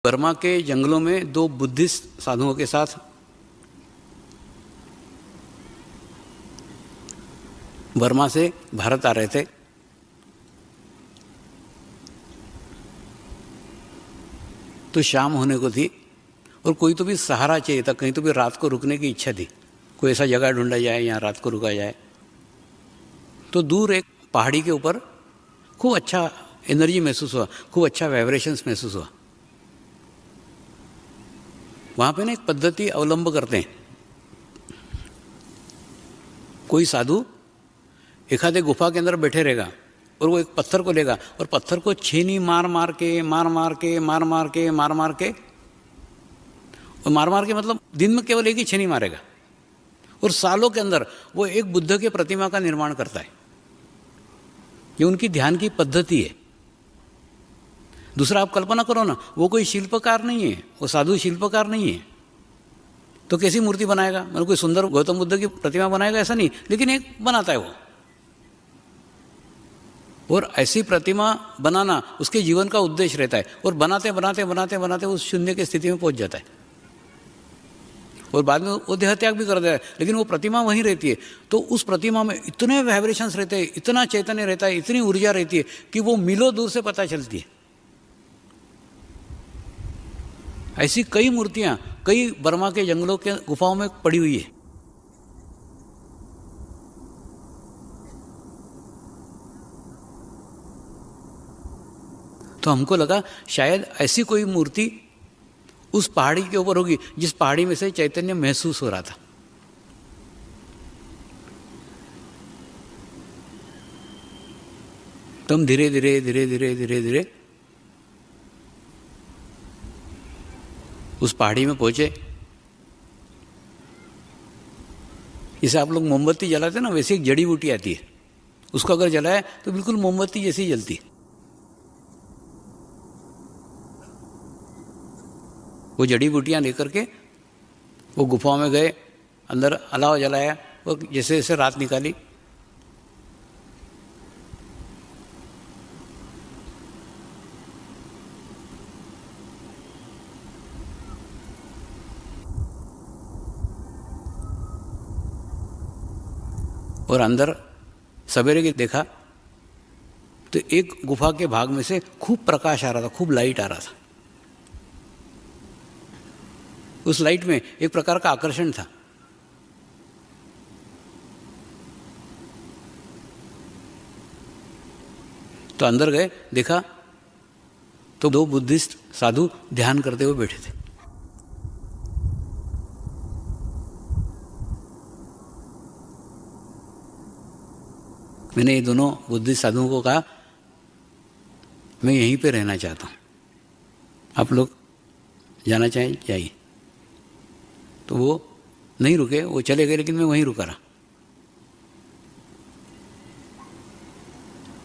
Burma के जंगलों में दो बुद्धिस्ट साधुओं के साथ बर्मा से भारत आ रहे थे। तो शाम होने को थी और कोई तो भी सहारा चाहिए था, कहीं तो भी रात को रुकने की इच्छा थी, कोई ऐसा जगह ढूंढा जाए यहाँ रात को रुका जाए। तो दूर एक पहाड़ी के ऊपर खूब अच्छा एनर्जी महसूस हुआ, खूब अच्छा वाइब्रेशंस महसूस हुआ। वहाँ पे ना एक पद्धति अवलंब करते हैं, कोई साधु एक आधे गुफा के अंदर बैठे रहेगा और वो एक पत्थर को लेगा और पत्थर को छेनी मार मार के मतलब दिन में केवल एक ही छेनी मारेगा और सालों के अंदर वो एक बुद्ध के प्रतिमा का निर्माण करता है। ये उनकी ध्यान की पद्धति है। दूसरा, आप कल्पना करो ना, वो कोई शिल्पकार नहीं है, वो साधु शिल्पकार नहीं है, तो कैसी मूर्ति बनाएगा? मतलब कोई सुंदर गौतम बुद्ध की प्रतिमा बनाएगा ऐसा नहीं, लेकिन एक बनाता है वो। और ऐसी प्रतिमा बनाना उसके जीवन का उद्देश्य रहता है और बनाते बनाते बनाते बनाते उस शून्य की स्थिति में पहुंच जाता है और बाद में वो देहत्याग भी कर देता है, लेकिन वो प्रतिमा वहीं रहती है। तो उस प्रतिमा में इतने वाइब्रेशंस रहते हैं, इतना चैतन्य रहता है, इतनी ऊर्जा रहती है कि वो मीलों दूर से पता चलती है। ऐसी कई मूर्तियां कई बर्मा के जंगलों के गुफाओं में पड़ी हुई है। तो हमको लगा शायद ऐसी कोई मूर्ति उस पहाड़ी के ऊपर होगी जिस पहाड़ी में से चैतन्य महसूस हो रहा था। तो हम धीरे धीरे धीरे धीरे धीरे धीरे उस पहाड़ी में पहुंचे। जैसे आप लोग मोमबत्ती जलाते ना, वैसे एक जड़ी बूटी आती है, उसको अगर जलाए तो बिल्कुल मोमबत्ती जैसी ही जलती है। वो जड़ी बूटियां लेकर के वो गुफाओं में गए, अंदर अलाव जलाया और जैसे जैसे रात निकाली। और अंदर सवेरे के देखा तो एक गुफा के भाग में से खूब प्रकाश आ रहा था, खूब लाइट आ रहा था। उस लाइट में एक प्रकार का आकर्षण था। तो अंदर गए, देखा तो दो बुद्धिस्ट साधु ध्यान करते हुए बैठे थे। मैंने ये दोनों बुद्धिस्ट साधुओं को कहा, मैं यहीं पे रहना चाहता हूँ, आप लोग जाना चाहें जाइए। तो वो नहीं रुके, वो चले गए, लेकिन मैं वहीं रुका रहा।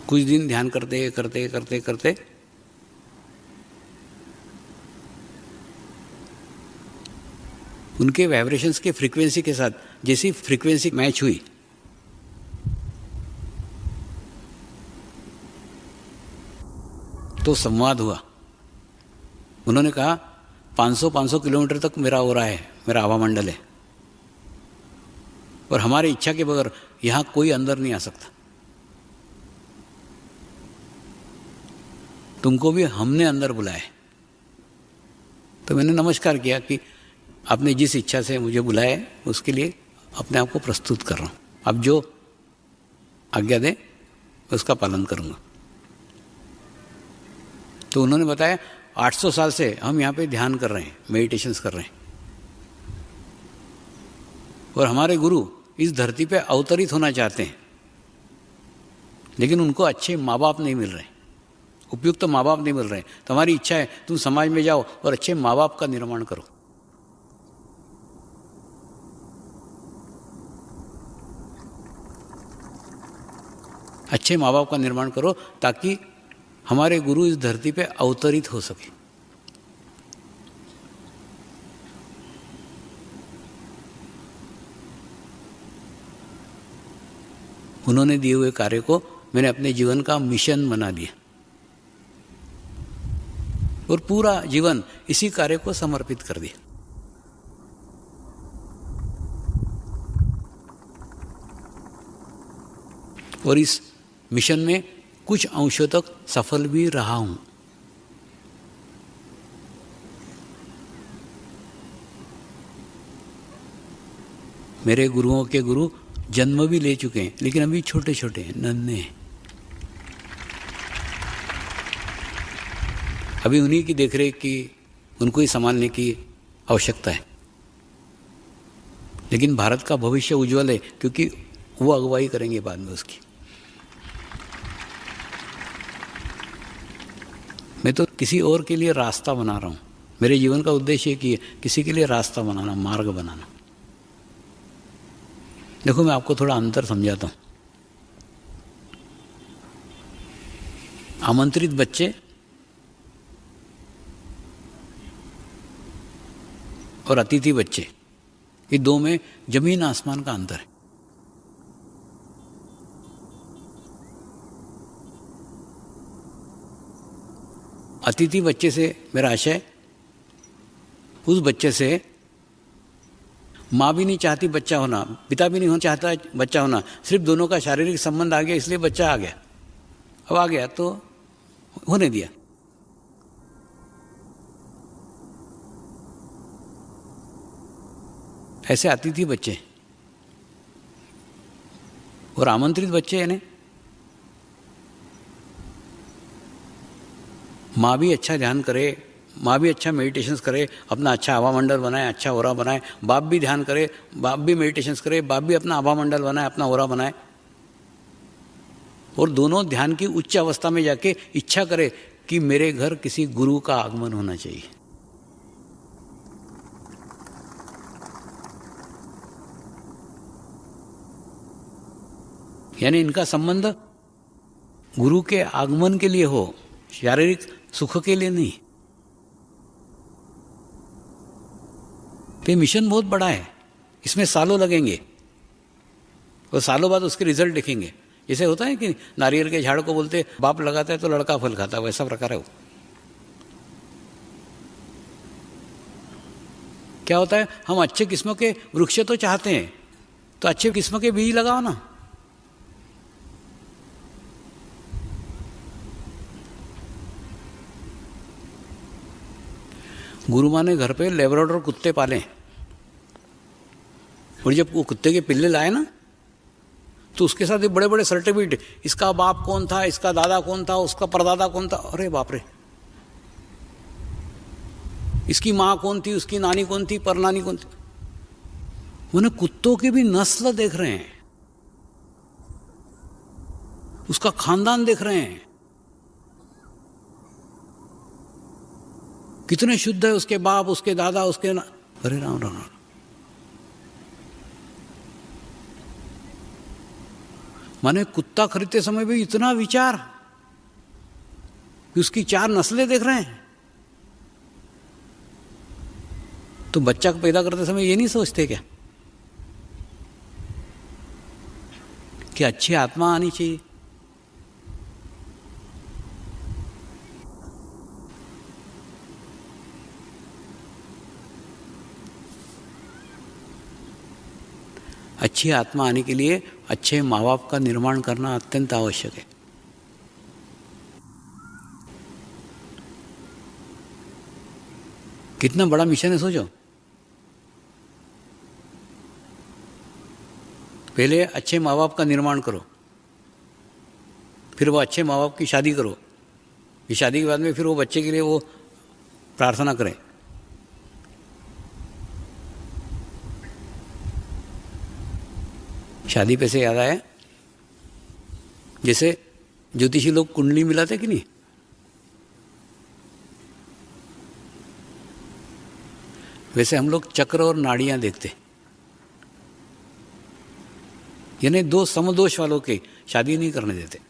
कुछ दिन ध्यान करते करते करते करते उनके वाइब्रेशंस के फ्रीक्वेंसी के साथ जैसी फ्रीक्वेंसी मैच हुई, तो संवाद हुआ। उन्होंने कहा 500 किलोमीटर तक मेरा हो रहा है, मेरा हवा मंडल है, और हमारी इच्छा के बगैर यहाँ कोई अंदर नहीं आ सकता। तुमको भी हमने अंदर बुलाया है। तो मैंने नमस्कार किया कि आपने जिस इच्छा से मुझे बुलाया है उसके लिए अपने आप को प्रस्तुत कर रहा हूँ, आप जो आज्ञा दें उसका पालन करूँगा। तो उन्होंने बताया 800 साल से हम यहाँ पे ध्यान कर रहे हैं, मेडिटेशंस कर रहे हैं, और हमारे गुरु इस धरती पे अवतरित होना चाहते हैं, लेकिन उनको अच्छे माँ बाप नहीं मिल रहे, उपयुक्त माँ बाप नहीं मिल रहे। तो हमारी इच्छा है तुम समाज में जाओ और अच्छे माँ बाप का निर्माण करो। अच्छे माँ बाप का निर्माण करो ताकि हमारे गुरु इस धरती पे अवतरित हो सके। उन्होंने दिए हुए कार्य को मैंने अपने जीवन का मिशन बना दिया और पूरा जीवन इसी कार्य को समर्पित कर दिया। और इस मिशन में कुछ अंशों तक सफल भी रहा हूं। मेरे गुरुओं के गुरु जन्म भी ले चुके हैं, लेकिन अभी छोटे छोटे हैं, नन्हे हैं। अभी उन्हीं की देखरेख की, उनको ही संभालने की आवश्यकता है। लेकिन भारत का भविष्य उज्जवल है, क्योंकि वो अगुवाई करेंगे बाद में उसकी। मैं तो किसी और के लिए रास्ता बना रहा हूँ। मेरे जीवन का उद्देश्य एक ही है, किसी के लिए रास्ता बनाना, मार्ग बनाना। देखो, मैं आपको थोड़ा अंतर समझाता हूँ। आमंत्रित बच्चे और अतिथि बच्चे, ये दो में जमीन आसमान का अंतर है। अतिथि बच्चे से मेरा आशय, उस बच्चे से माँ भी नहीं चाहती बच्चा होना, पिता भी नहीं चाहता बच्चा होना, सिर्फ दोनों का शारीरिक संबंध आ गया, इसलिए बच्चा आ गया। अब आ गया तो होने दिया। ऐसे अतिथि बच्चे और आमंत्रित बच्चे यानी माँ भी अच्छा ध्यान करे, माँ भी अच्छा मेडिटेशंस करे, अपना अच्छा आभा मंडल बनाए, अच्छा ओरा बनाए। बाप भी ध्यान करे, बाप भी मेडिटेशंस करे, बाप भी अपना आभा मंडल बनाए, अपना ओरा बनाए। और दोनों ध्यान की उच्च अवस्था में जाके इच्छा करे कि मेरे घर किसी गुरु का आगमन होना चाहिए। यानी इनका संबंध गुरु के आगमन के लिए हो, शारीरिक सुख के लिए नहीं। ये मिशन बहुत बड़ा है, इसमें सालों लगेंगे और सालों बाद उसके रिजल्ट दिखेंगे। जैसे होता है कि नारियल के झाड़ को बोलते बाप लगाता है तो लड़का फल खाता है, वैसा प्रकार है वो। क्या होता है, हम अच्छे किस्म के वृक्ष तो चाहते हैं, तो अच्छे किस्म के बीज लगाओ ना। गुरु माँ ने घर पे लेब्राडोर कुत्ते पाले, और जब वो कुत्ते के पिल्ले लाए ना, तो उसके साथ ये बड़े बड़े सर्टिफिकेट, इसका बाप कौन था, इसका दादा कौन था, उसका परदादा कौन था। अरे बाप रे, इसकी माँ कौन थी, उसकी नानी कौन थी, परनानी कौन थी। उन्हें कुत्तों की भी नस्ल देख रहे हैं, उसका खानदान देख रहे हैं, कितने शुद्ध है उसके बाप, उसके दादा, उसके अरे राम राम राम। माने कुत्ता खरीदते समय भी इतना विचार कि उसकी 4 नस्लें देख रहे हैं। तो बच्चा को पैदा करते समय ये नहीं सोचते क्या कि अच्छी आत्मा आनी चाहिए। अच्छी आत्मा आने के लिए अच्छे माँ बाप का निर्माण करना अत्यंत आवश्यक है। कितना बड़ा मिशन है सोचो। पहले अच्छे माँ बाप का निर्माण करो, फिर वो अच्छे माँ बाप की शादी करो, फिर शादी के बाद में फिर वो बच्चे के लिए वो प्रार्थना करें। शादी पे से याद आया, जैसे ज्योतिषी लोग कुंडली मिलाते कि नहीं, वैसे हम लोग चक्र और नाड़ियां देखते। यानी 2 समदोष वालों के शादी नहीं करने देते,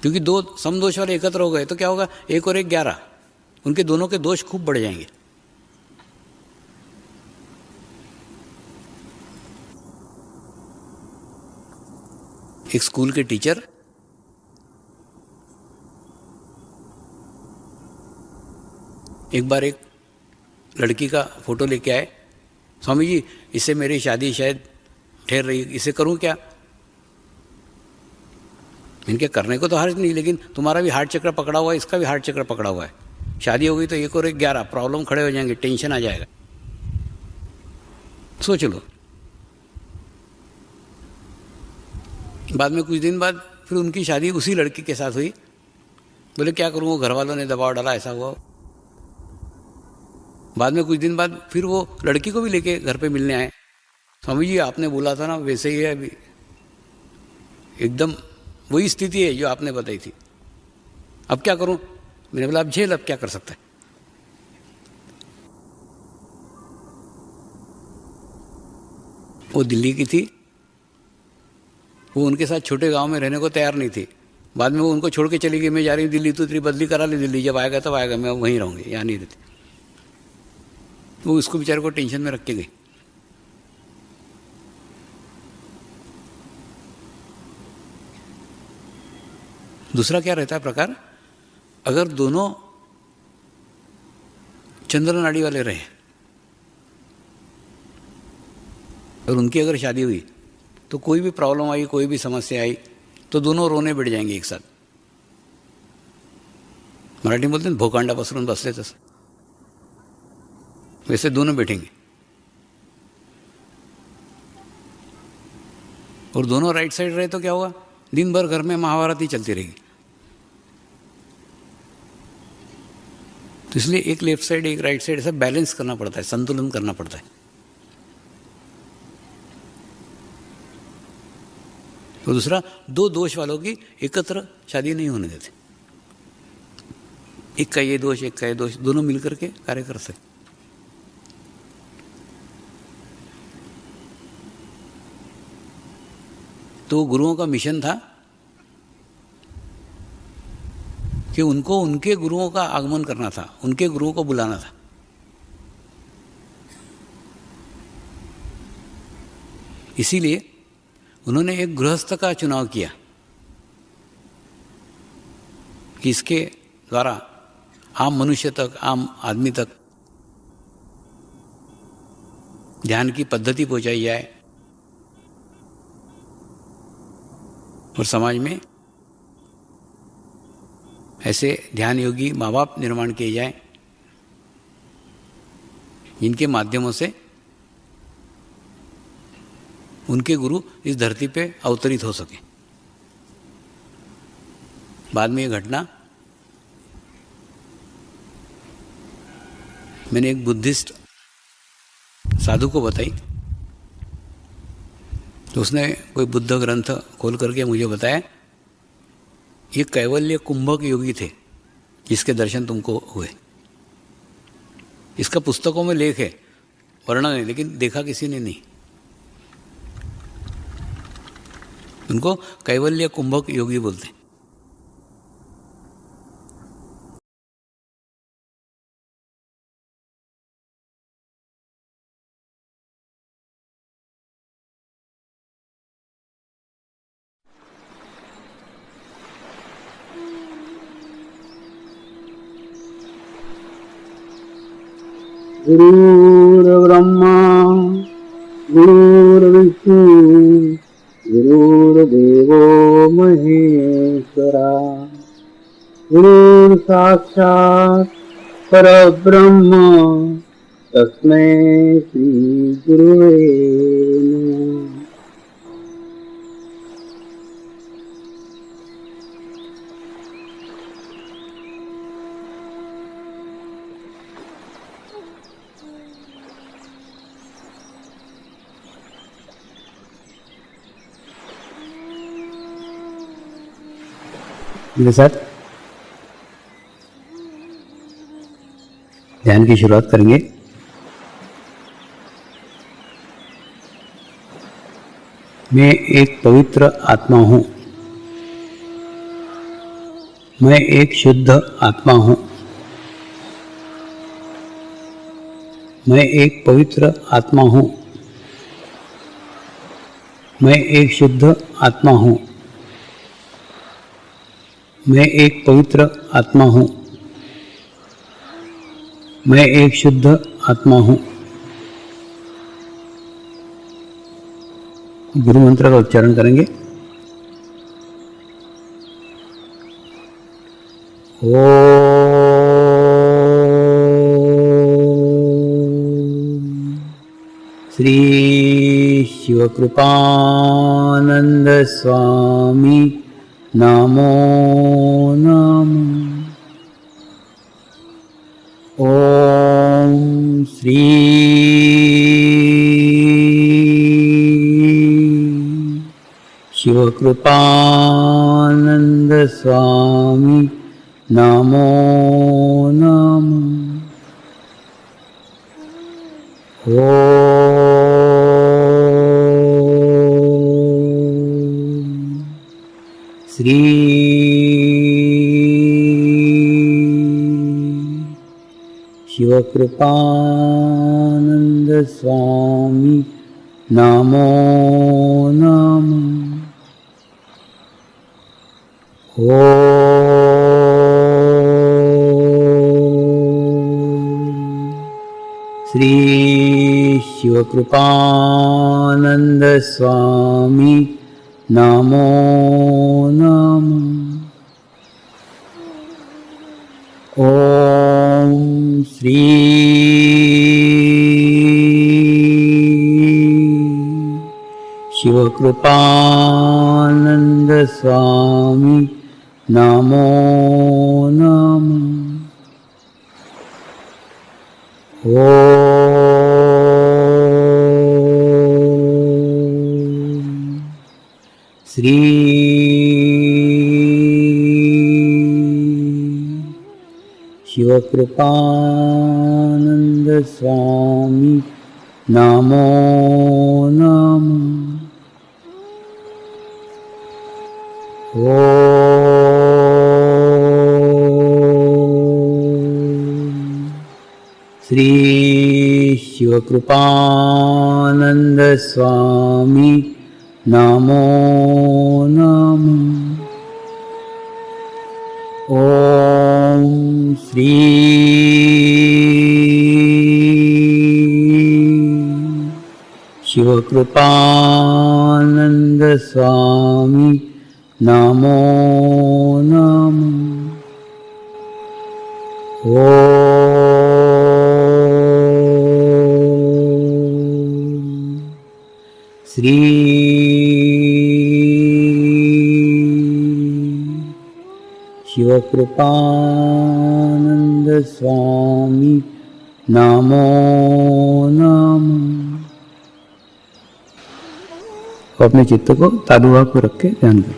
क्योंकि 2 समदोष वाले एकत्र हो गए तो क्या होगा, 1 और 1 11, उनके दोनों के दोष खूब बढ़ जाएंगे। एक स्कूल के टीचर एक बार एक लड़की का फोटो लेके आए, स्वामी जी इससे मेरी शादी शायद ठहर रही, इसे करूं क्या? इनके करने को तो हर्ज नहीं, लेकिन तुम्हारा भी हार्ट चक्र पकड़ा हुआ है, इसका भी हार्ट चक्र पकड़ा हुआ है, शादी हो गई तो 1 और 1 11 प्रॉब्लम खड़े हो जाएंगे, टेंशन आ जाएगा। सोच लो। बाद में कुछ दिन बाद फिर उनकी शादी उसी लड़की के साथ हुई। बोले क्या करूं, वो घर वालों ने दबाव डाला, ऐसा हुआ। बाद में कुछ दिन बाद फिर वो लड़की को भी लेके घर पे मिलने आए। स्वामी जी आपने बोला था ना, वैसे ही है अभी, एकदम वही स्थिति है जो आपने बताई थी, अब क्या करूं? मैंने बोला अब झेल, अब क्या कर सकता है। वो दिल्ली की थी, वो उनके साथ छोटे गांव में रहने को तैयार नहीं थी। बाद में वो उनको छोड़ के चली गई, मैं जा रही हूँ दिल्ली, तो तेरी बदली करा ली दिल्ली, जब आएगा तब आएगा, मैं वहीं रहूँगी, यहाँ नहीं रहती। वो उसको बेचारे को टेंशन में रख के गई। दूसरा क्या रहता है प्रकार, अगर दोनों चंद्र नाड़ी वाले रहे और उनकी अगर शादी हुई तो कोई भी प्रॉब्लम आई, कोई भी समस्या आई तो दोनों रोने बैठ जाएंगे एक साथ। मराठी में बोलते हैं भोकांडा पसरून बसले तसं, वैसे दोनों बैठेंगे। और दोनों राइट साइड रहे तो क्या होगा, दिन भर घर में महाभारत ही चलती रहेगी। तो इसलिए एक लेफ्ट साइड एक राइट साइड, ऐसा बैलेंस करना पड़ता है, संतुलन करना पड़ता है। तो दूसरा, दो दोष वालों की एकत्र शादी नहीं होने देते। एक का ये दोष, एक का ये दोष, दोनों मिलकर के कार्य कर सकते। तो गुरुओं का मिशन था कि उनको उनके गुरुओं का आगमन करना था, उनके गुरुओं को बुलाना था। इसीलिए उन्होंने एक गृहस्थ का चुनाव किया कि इसके द्वारा आम मनुष्य तक, आम आदमी तक ध्यान की पद्धति पहुंचाई जाए और समाज में ऐसे ध्यान योगी माँ बाप निर्माण किए जाएं जिनके माध्यमों से उनके गुरु इस धरती पे अवतरित हो सके। बाद में ये घटना मैंने एक बुद्धिस्ट साधु को बताई, तो उसने कोई बुद्ध ग्रंथ खोल करके मुझे बताया, ये कैवल्य कुंभक योगी थे जिसके दर्शन तुमको हुए। इसका पुस्तकों में लेख है, वर्णन है, लेकिन देखा किसी ने नहीं। उनको कैवल्य कुंभक योगी बोलते हैं। गुरुर्ब्रह्मा गुरुर्विष्णु गुरुर्देवो महेश्वरा गुरुर्साक्षात् परब्रह्म तस्मै श्री गुरुवे नमः। मेरे साथ ध्यान की शुरुआत करेंगे। मैं एक पवित्र आत्मा हूँ, मैं एक शुद्ध आत्मा हूँ, मैं एक पवित्र आत्मा हूँ, मैं एक शुद्ध आत्मा हूँ, मैं एक पवित्र आत्मा हूँ, मैं एक शुद्ध आत्मा हूं। गुरु मंत्र का उच्चारण करेंगे। श्री शिवकृपानंद स्वामी नमो नमः। ओम श्री शिवकृपानंद स्वामी नमो नमः। ओम श्री शिवकृपानंद स्वामी नमो नमः। ओम श्री शिवकृपानंद स्वामी नमो नमः। ओम श्री शिवकृपानंद स्वामी नमो नमः। ओम श्री शिवकृपानंद स्वामी नमो नमः। ओम श्री शिवकृपानंद स्वामी नमो नमः। ओम श्री शिवकृपानंद स्वामी नमो नमः। ओम श्री शिवकृपानंद स्वामी नमो नमः। अपने चित्त को तालुआ को रख के ध्यान दें।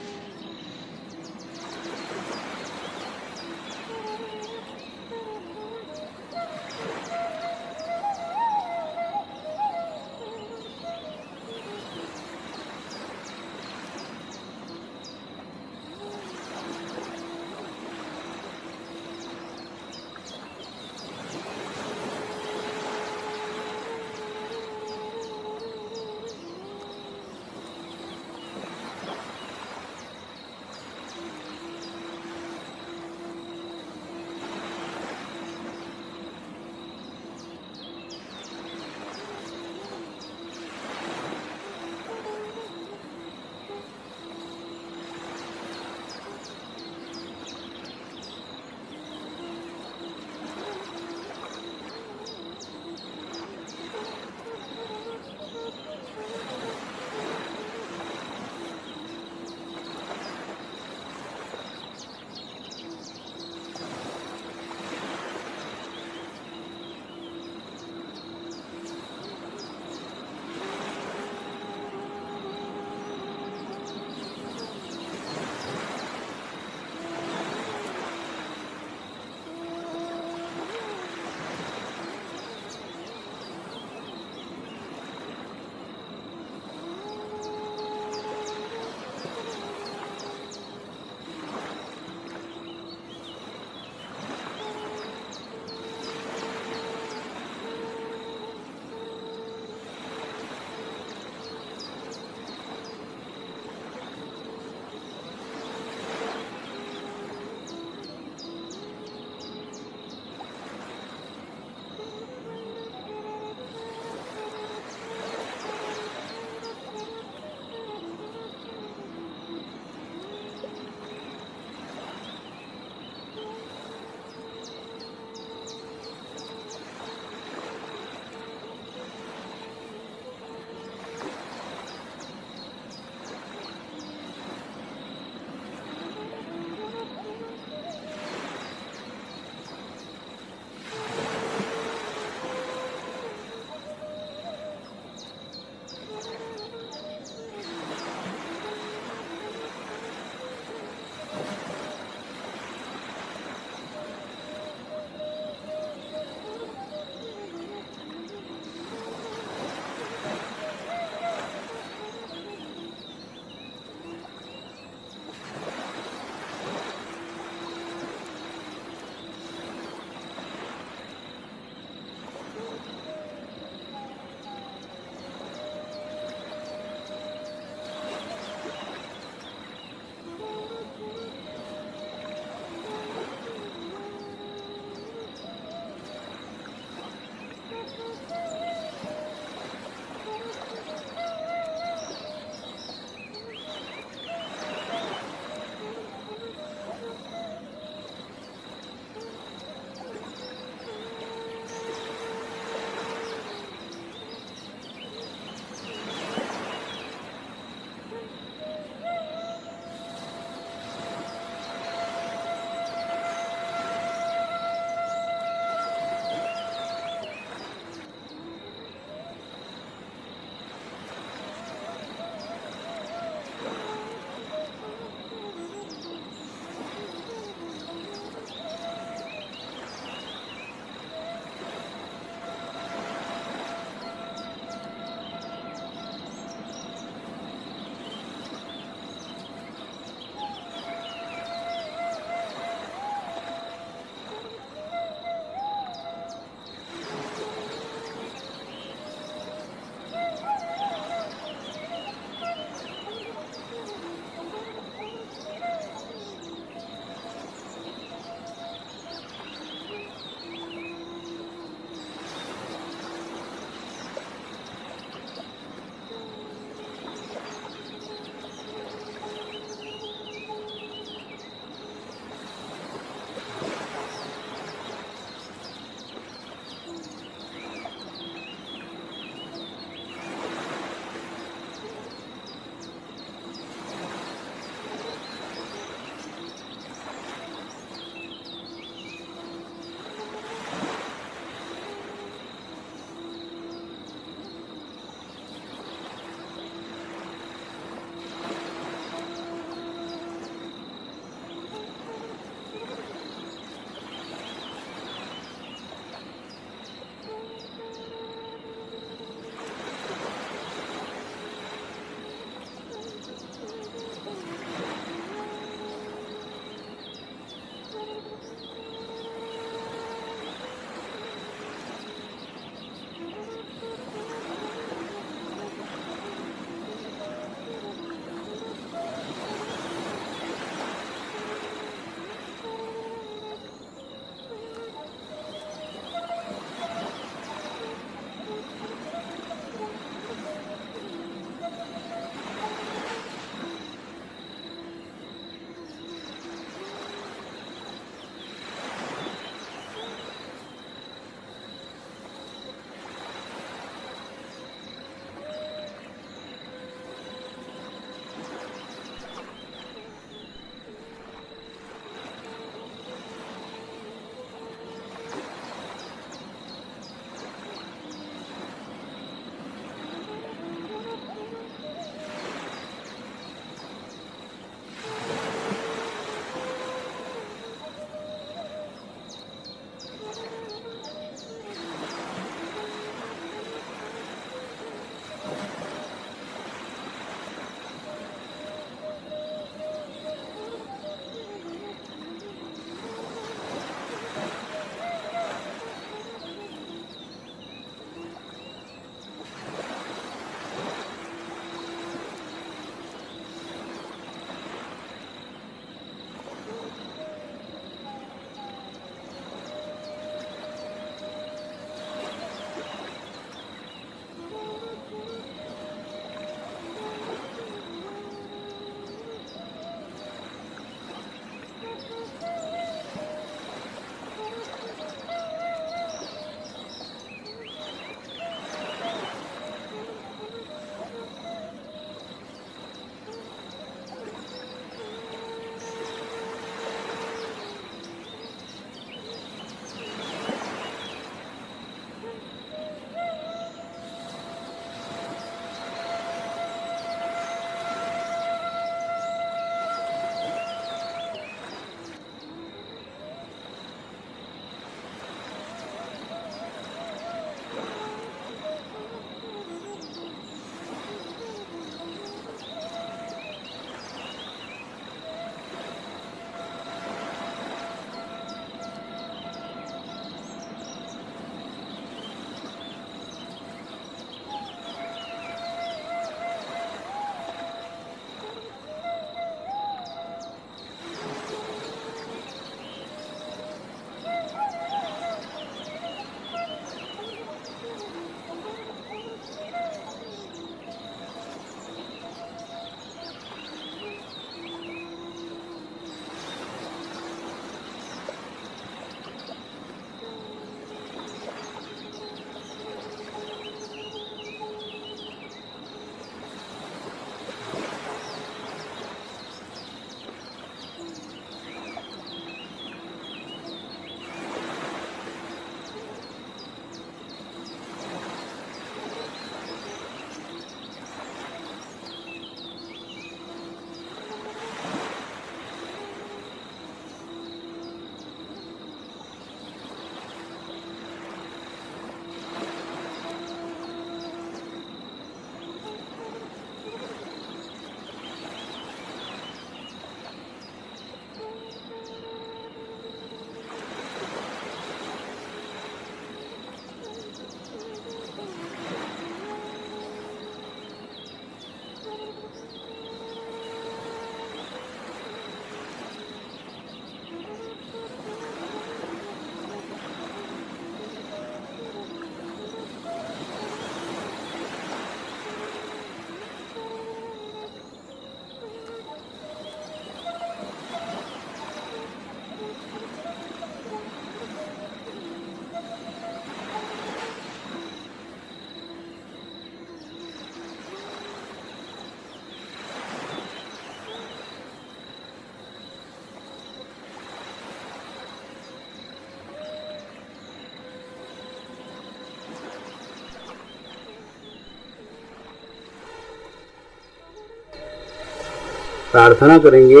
प्रार्थना करेंगे,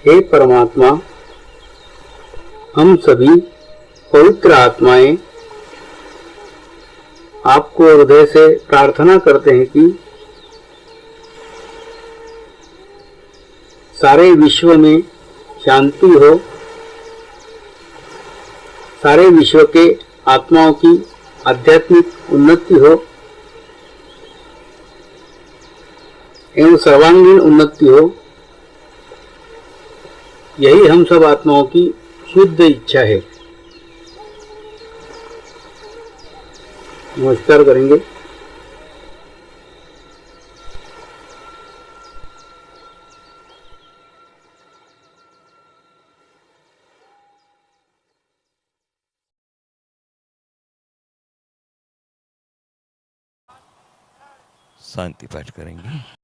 हे परमात्मा, हम सभी पवित्र आत्माएं आपको हृदय से प्रार्थना करते हैं कि सारे विश्व में शांति हो, सारे विश्व के आत्माओं की आध्यात्मिक उन्नति हो एवं सर्वांगीण उन्नति हो। यही हम सब आत्माओं की शुद्ध इच्छा है। नमस्कार करेंगे। शांति पाठ करेंगे।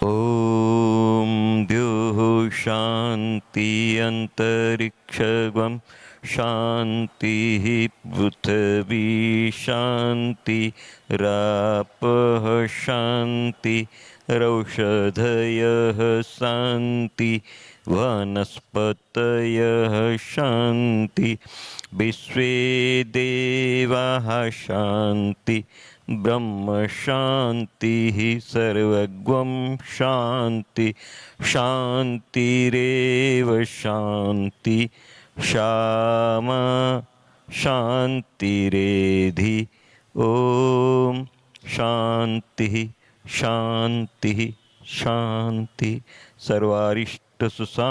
ओम द्युः शांति अंतरिक्षगम शांति पृथ्वी शांति रापः शांति रौषधयः शांति वनस्पतयः शांति विश्वे देवाः शांति ब्रह्म शांति सर्वगं शांति शांतिरेव शांति श्यामा शांतिरेधि। ओम शांति शांति शांति सर्वारिष्ट सुशांतिर्भवतु।